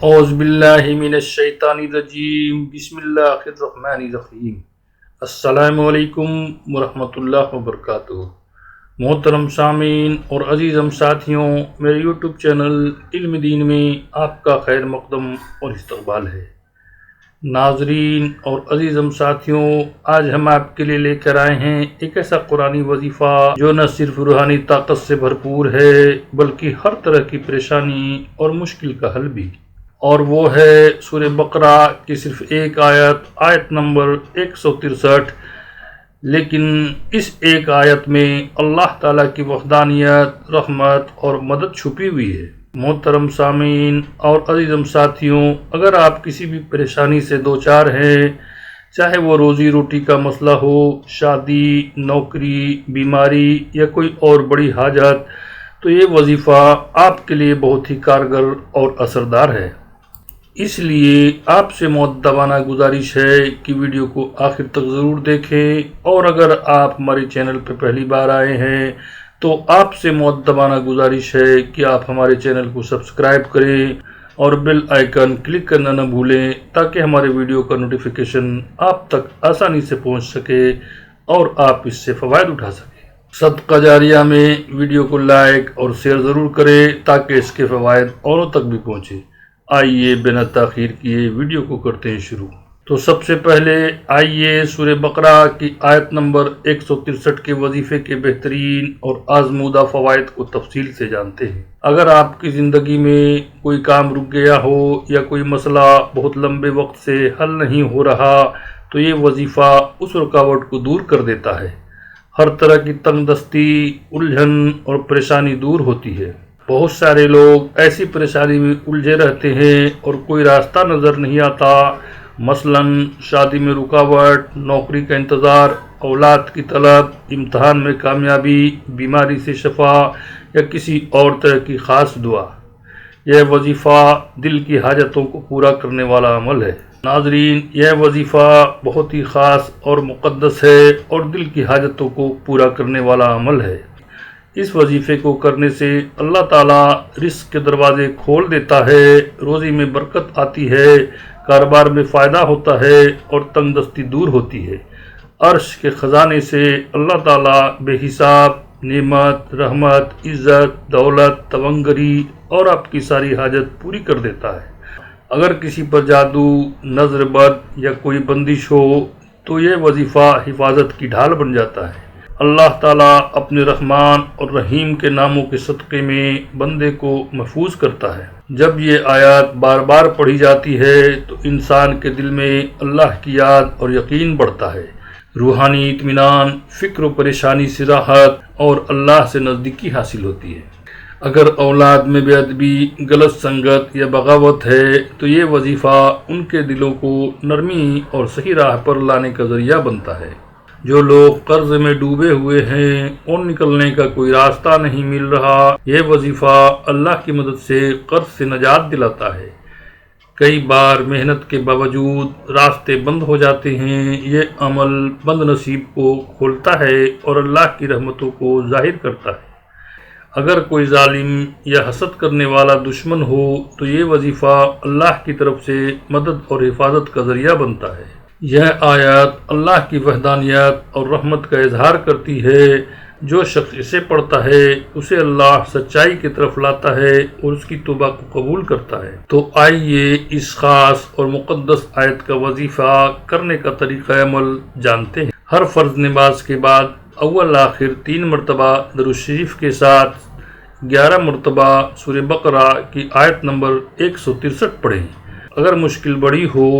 اعوذ باللہ من الشیطان الرجیم بسم اللہ الرحمن الرحیم السلام علیکم ورحمۃ اللہ وبرکاتہ۔ محترم سامعین اور عزیز ساتھیوں، میرے یوٹیوب چینل علم دین میں آپ کا خیر مقدم اور استقبال ہے۔ ناظرین اور عزیز ساتھیوں، آج ہم آپ کے لیے لے کر آئے ہیں ایک ایسا قرآنی وظیفہ جو نہ صرف روحانی طاقت سے بھرپور ہے بلکہ ہر طرح کی پریشانی اور مشکل کا حل بھی، اور وہ ہے سورہ بقرہ کی صرف ایک آیت نمبر 163۔ لیکن اس ایک آیت میں اللہ تعالیٰ کی وحدانیت، رحمت اور مدد چھپی ہوئی ہے۔ محترم سامعین اور عزیز ساتھیوں، اگر آپ کسی بھی پریشانی سے دوچار ہیں، چاہے وہ روزی روٹی کا مسئلہ ہو، شادی، نوکری، بیماری یا کوئی اور بڑی حاجت، تو یہ وظیفہ آپ کے لیے بہت ہی کارگر اور اثردار ہے۔ اس لیے آپ سے مؤدبانہ گزارش ہے کہ ویڈیو کو آخر تک ضرور دیکھیں، اور اگر آپ ہمارے چینل پر پہلی بار آئے ہیں تو آپ سے مؤدبانہ گزارش ہے کہ آپ ہمارے چینل کو سبسکرائب کریں اور بیل آئیکن کلک کرنا نہ بھولیں تاکہ ہمارے ویڈیو کا نوٹیفیکیشن آپ تک آسانی سے پہنچ سکے اور آپ اس سے فوائد اٹھا سکیں۔ صدقہ جاریہ میں ویڈیو کو لائک اور شیئر ضرور کریں تاکہ اس کے فوائد اوروں تک بھی پہنچے۔ آئیے بنا تاخیر کیے ویڈیو کو کرتے ہیں شروع۔ تو سب سے پہلے آئیے سورہ بقرہ کی آیت نمبر 163 کے وظیفے کے بہترین اور آزمودہ فوائد کو تفصیل سے جانتے ہیں۔ اگر آپ کی زندگی میں کوئی کام رک گیا ہو یا کوئی مسئلہ بہت لمبے وقت سے حل نہیں ہو رہا تو یہ وظیفہ اس رکاوٹ کو دور کر دیتا ہے۔ ہر طرح کی تنگ دستی، الجھن اور پریشانی دور ہوتی ہے۔ بہت سارے لوگ ایسی پریشانی میں الجھے رہتے ہیں اور کوئی راستہ نظر نہیں آتا، مثلا شادی میں رکاوٹ، نوکری کا انتظار، اولاد کی طلب، امتحان میں کامیابی، بیماری سے شفا یا کسی اور طرح کی خاص دعا۔ یہ وظیفہ دل کی حاجتوں کو پورا کرنے والا عمل ہے۔ ناظرین، یہ وظیفہ بہت ہی خاص اور مقدس ہے اور دل کی حاجتوں کو پورا کرنے والا عمل ہے۔ اس وظیفے کو کرنے سے اللہ تعالیٰ رزق کے دروازے کھول دیتا ہے، روزی میں برکت آتی ہے، کاروبار میں فائدہ ہوتا ہے اور تنگ دستی دور ہوتی ہے۔ عرش کے خزانے سے اللہ تعالیٰ بے حساب نعمت، رحمت، عزت، دولت، تونگری اور آپ کی ساری حاجت پوری کر دیتا ہے۔ اگر کسی پر جادو، نظر بد یا کوئی بندش ہو تو یہ وظیفہ حفاظت کی ڈھال بن جاتا ہے۔ اللہ تعالیٰ اپنے رحمان اور رحیم کے ناموں کے صدقے میں بندے کو محفوظ کرتا ہے۔ جب یہ آیات بار بار پڑھی جاتی ہے تو انسان کے دل میں اللہ کی یاد اور یقین بڑھتا ہے، روحانی اطمینان، فکر و پریشانی سے راحت اور اللہ سے نزدیکی حاصل ہوتی ہے۔ اگر اولاد میں بے ادبی، غلط سنگت یا بغاوت ہے تو یہ وظیفہ ان کے دلوں کو نرمی اور صحیح راہ پر لانے کا ذریعہ بنتا ہے۔ جو لوگ قرض میں ڈوبے ہوئے ہیں اور نکلنے کا کوئی راستہ نہیں مل رہا، یہ وظیفہ اللہ کی مدد سے قرض سے نجات دلاتا ہے۔ کئی بار محنت کے باوجود راستے بند ہو جاتے ہیں، یہ عمل بند نصیب کو کھولتا ہے اور اللہ کی رحمتوں کو ظاہر کرتا ہے۔ اگر کوئی ظالم یا حسد کرنے والا دشمن ہو تو یہ وظیفہ اللہ کی طرف سے مدد اور حفاظت کا ذریعہ بنتا ہے۔ یہ آیات اللہ کی وحدانیت اور رحمت کا اظہار کرتی ہے۔ جو شخص اسے پڑھتا ہے اسے اللہ سچائی کی طرف لاتا ہے اور اس کی توبہ کو قبول کرتا ہے۔ تو آئیے اس خاص اور مقدس آیت کا وظیفہ کرنے کا طریقہ عمل جانتے ہیں۔ ہر فرض نماز کے بعد اول آخر 3 مرتبہ درود شریف کے ساتھ 11 مرتبہ سورہ بقرہ کی آیت نمبر 163 پڑھیں۔ اگر مشکل بڑی ہو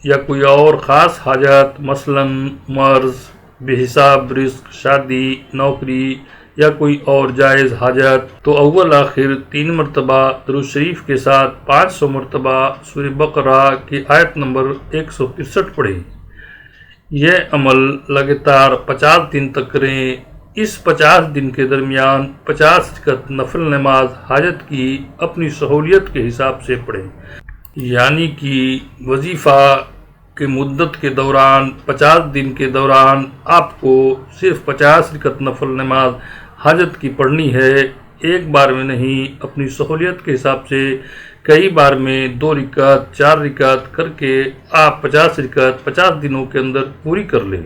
یا کوئی اور خاص حاجت، مثلا مرض، بے حساب رزق، شادی، نوکری یا کوئی اور جائز حاجت، تو اول آخر 3 مرتبہ درود شریف کے ساتھ 500 مرتبہ سورہ بقرہ کی آیت نمبر 163 پڑھیں۔ یہ عمل لگاتار 50 دن تک کریں۔ اس 50 دن کے درمیان 50 رکعت نفل نماز حاجت کی اپنی سہولیت کے حساب سے پڑھیں، یعنی کہ وظیفہ کے مدت کے دوران 50 دن کے دوران آپ کو صرف 50 رکعت نفل نماز حاجت کی پڑھنی ہے، ایک بار میں نہیں، اپنی سہولیت کے حساب سے کئی بار میں 2 رکعت 4 رکعت کر کے آپ 50 رکعت 50 دنوں کے اندر پوری کر لیں۔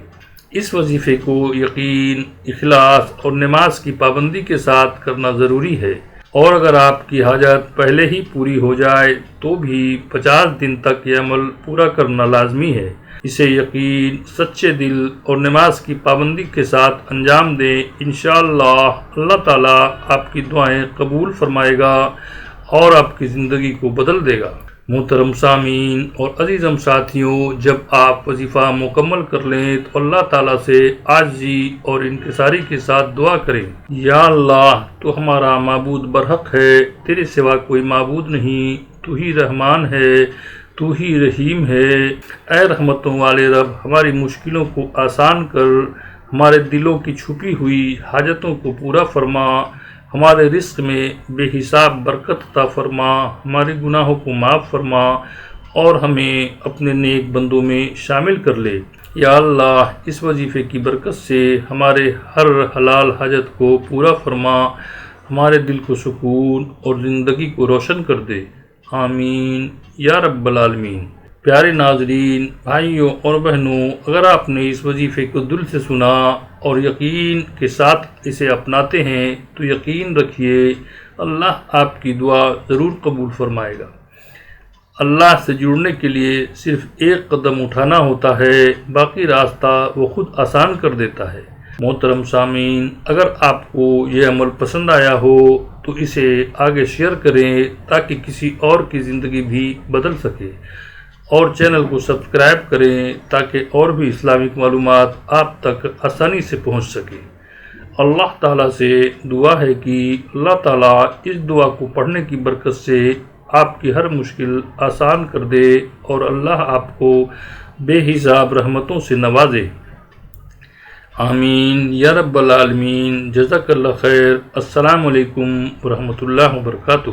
اس وظیفے کو یقین، اخلاص اور نماز کی پابندی کے ساتھ کرنا ضروری ہے، اور اگر آپ کی حاجت پہلے ہی پوری ہو جائے تو بھی 50 دن تک یہ عمل پورا کرنا لازمی ہے۔ اسے یقین، سچے دل اور نماز کی پابندی کے ساتھ انجام دیں، انشاءاللہ اللہ تعالیٰ آپ کی دعائیں قبول فرمائے گا اور آپ کی زندگی کو بدل دے گا۔ محترم سامعین اور عزیزم ساتھیوں، جب آپ وظیفہ مکمل کر لیں تو اللہ تعالیٰ سے عاجزی اور انکساری کے ساتھ دعا کریں، یا اللہ تو ہمارا معبود برحق ہے، تیرے سوا کوئی معبود نہیں، تو ہی رحمان ہے، تو ہی رحیم ہے۔ اے رحمتوں والے رب، ہماری مشکلوں کو آسان کر، ہمارے دلوں کی چھپی ہوئی حاجتوں کو پورا فرما، ہمارے رزق میں بے حساب برکت عطا فرما، ہمارے گناہوں کو معاف فرما اور ہمیں اپنے نیک بندوں میں شامل کر لے۔ یا اللہ، اس وظیفے کی برکت سے ہمارے ہر حلال حاجت کو پورا فرما، ہمارے دل کو سکون اور زندگی کو روشن کر دے، آمین یا رب العالمین۔ پیارے ناظرین، بھائیوں اور بہنوں، اگر آپ نے اس وظیفے کو دل سے سنا اور یقین کے ساتھ اسے اپناتے ہیں تو یقین رکھیے اللہ آپ کی دعا ضرور قبول فرمائے گا۔ اللہ سے جڑنے کے لیے صرف ایک قدم اٹھانا ہوتا ہے، باقی راستہ وہ خود آسان کر دیتا ہے۔ محترم سامعین، اگر آپ کو یہ عمل پسند آیا ہو تو اسے آگے شیئر کریں تاکہ کسی اور کی زندگی بھی بدل سکے، اور چینل کو سبسکرائب کریں تاکہ اور بھی اسلامک معلومات آپ تک آسانی سے پہنچ سکے۔ اللہ تعالیٰ سے دعا ہے کہ اللہ تعالیٰ اس دعا کو پڑھنے کی برکت سے آپ کی ہر مشکل آسان کر دے اور اللہ آپ کو بے حساب رحمتوں سے نوازے، آمین یا رب العالمین۔ جزاک اللہ خیر۔ السلام علیکم ورحمۃ اللہ وبرکاتہ۔